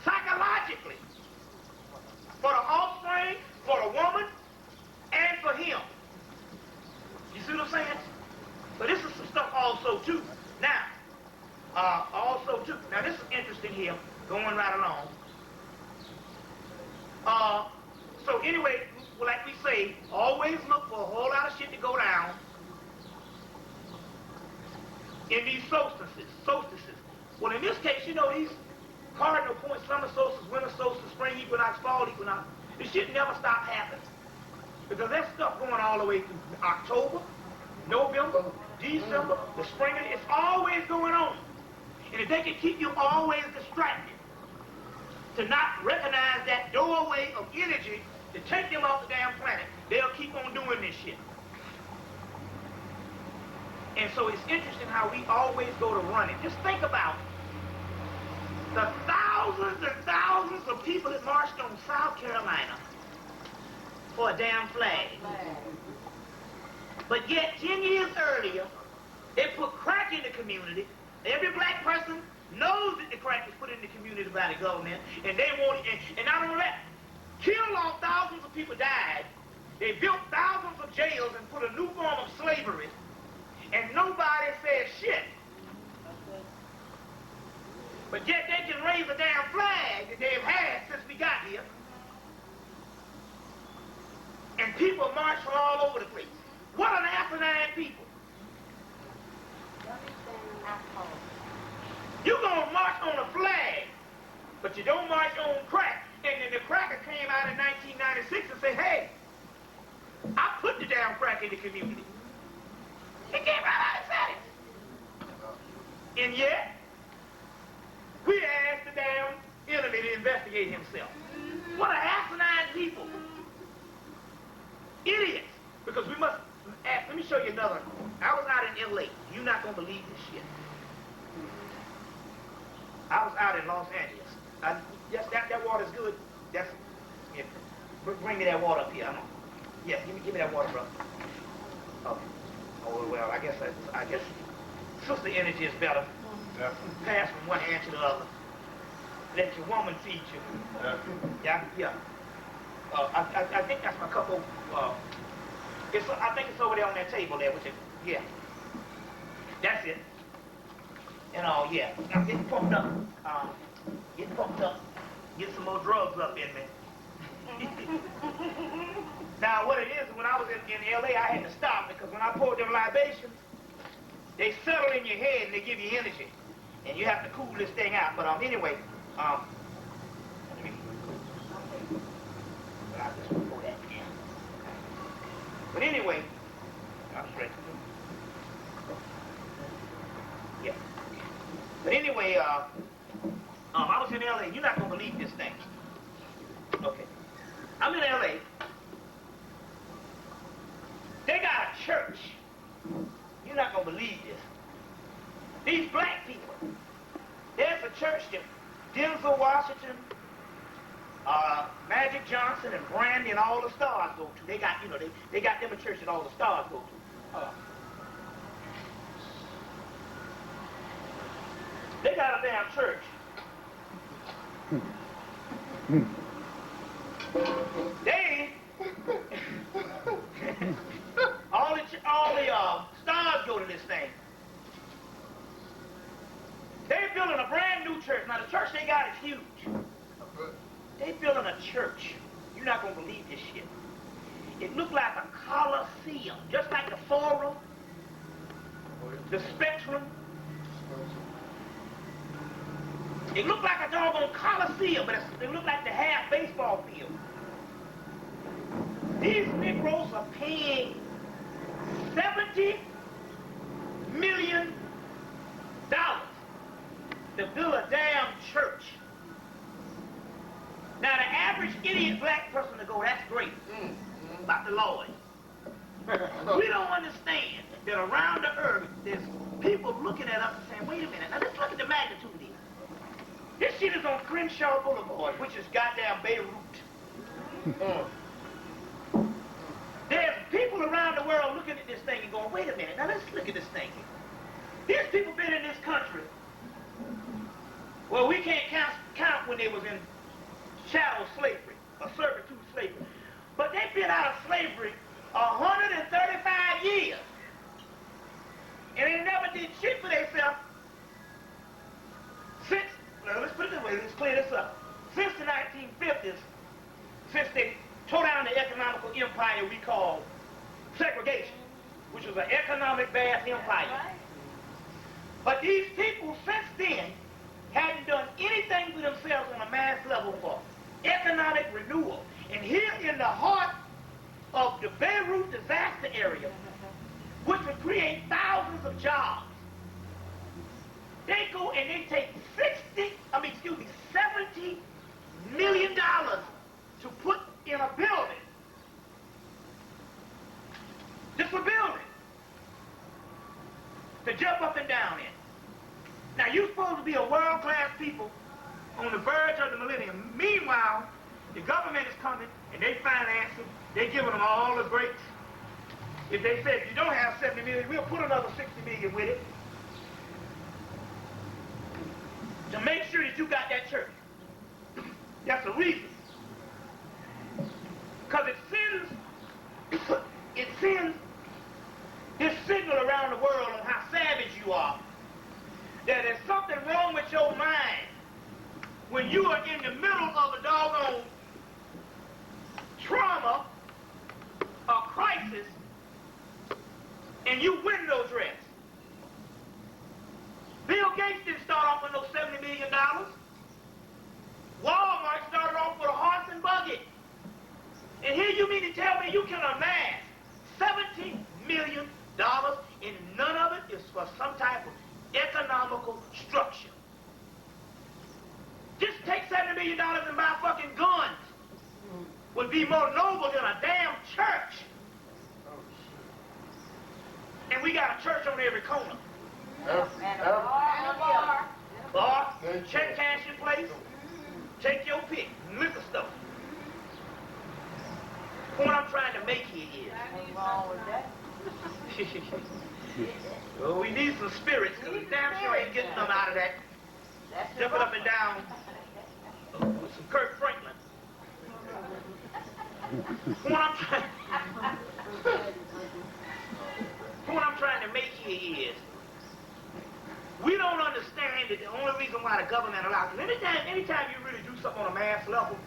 psychologically, for the offspring, for the woman, and for him. You see what I'm saying? But this is some stuff also too. Now, now this is interesting here, going right along. So anyway, like we say, always look for a whole lot of shit to go down in these solstices. Well, in this case, you know, these cardinal points, summer solstice, winter solstice, spring equinox, fall equinox, this shit never stops happening. Because there's stuff going all the way through October, November, December, the spring, it's always going on. And if they can keep you always distracted, to not recognize that doorway of energy to take them off the damn planet, they'll keep on doing this shit. And so it's interesting how we always go to running. Just think about the thousands and thousands of people that marched on South Carolina for a damn flag. But yet, 10 years earlier, they put crack in the community. Every black person knows that the crack was put in the community by the government, and they want it, and not only that, killed off thousands of people died. They built thousands of jails and put a new form of slavery, and nobody said shit. But yet they can raise a damn flag that they've had since we got here, and people march from all over the place. What an asinine people. But you don't march on crack. And then the cracker came out in 1996 and said, hey, I put the damn crack in the community. He came right out and said it. And yet, we asked the damn enemy to investigate himself. What an asinine people. Idiots. Because we must ask, let me show you another. I was out in LA. You're not going to believe this shit. I was out in Los Angeles. Yes, that water's good. That's, yeah, bring me that water up here. Yeah, give me that water, brother. Okay. Oh, well, I guess sister energy is better. Definitely. Pass from one hand to the other. Let your woman feed you. Definitely. Yeah. I think that's my couple. I think it's over there on that table there, which is, yeah. That's it. And yeah, I'm getting pumped up. Get some more drugs up in me. Now, what it is, when I was in LA, I had to stop because when I poured them libations, they settle in your head and they give you energy. And you have to cool this thing out. But anyway, let me, but I just pour that in. But anyway, I'm straight. Yeah. But anyway, I was in LA. You're not going to believe this thing. Okay. I'm in LA. They got a church. You're not going to believe this. These black people. There's a church that Denzel Washington, Magic Johnson, and Brandy and all the stars go to. They got, they got them a church that all the stars go to. They got a damn church. They all the stars go to this thing. They're building a brand new church. Now the church they got is huge. They building a church. You're not gonna believe this shit. It looked like a coliseum, just like the Forum, the Spectrum. It looked like a doggone coliseum, but it looked like the half baseball field. These Negroes are paying $70 million to build a damn church. Now the average idiot black person to go, that's great. About the Lord. We don't understand that around the earth, there's people looking at us and saying, wait a minute, now let's look at the magnitude of this. This shit is on Crenshaw Boulevard, which is goddamn Beirut. There's people around the world looking at this thing and going, wait a minute, now let's look at this thing. These people been in this country. Well, we can't count when they was in chattel slavery, or servitude slavery. But they've been out of slavery 135 years. And they never did shit for themselves since, well, let's put it this way, let's clear this up. Since the 1950s, since they tore down the economical empire we call segregation, which was an economic bad empire. But these people since then hadn't done anything for themselves on a mass level for economic renewal. And here in the heart of the Beirut disaster area, which would create thousands of jobs, they go and they take $70 million to put in a building. Just a building. To jump up and down in. Now you're supposed to be a world-class people on the verge of the millennium. Meanwhile, the government is coming and they financing, they giving them all the breaks. If they said, if you don't have 70 million, we'll put another 60 million with it. To make sure that you got that church. That's the reason. Because it sends this signal around the world on how savage you are. That there's something wrong with your mind when you are in the middle of a doggone trauma or crisis and you window dress. Bill Gates didn't start off with no $70 million. And here you mean to tell me you can amass $17 million and none of it is for some type of economical structure. Just take $70 million and buy fucking guns would be more noble than a damn church. And we got a church on every corner. Bar, check cash in place, take your pick, liquor store. What I'm trying to make here is, well, we need some spirits, because we damn sure ain't getting them out of that. Jumping up and down with some Kirk Franklin. What I'm trying to make here is, we don't understand that the only reason why the government allows you, anytime you really do something on a mass level,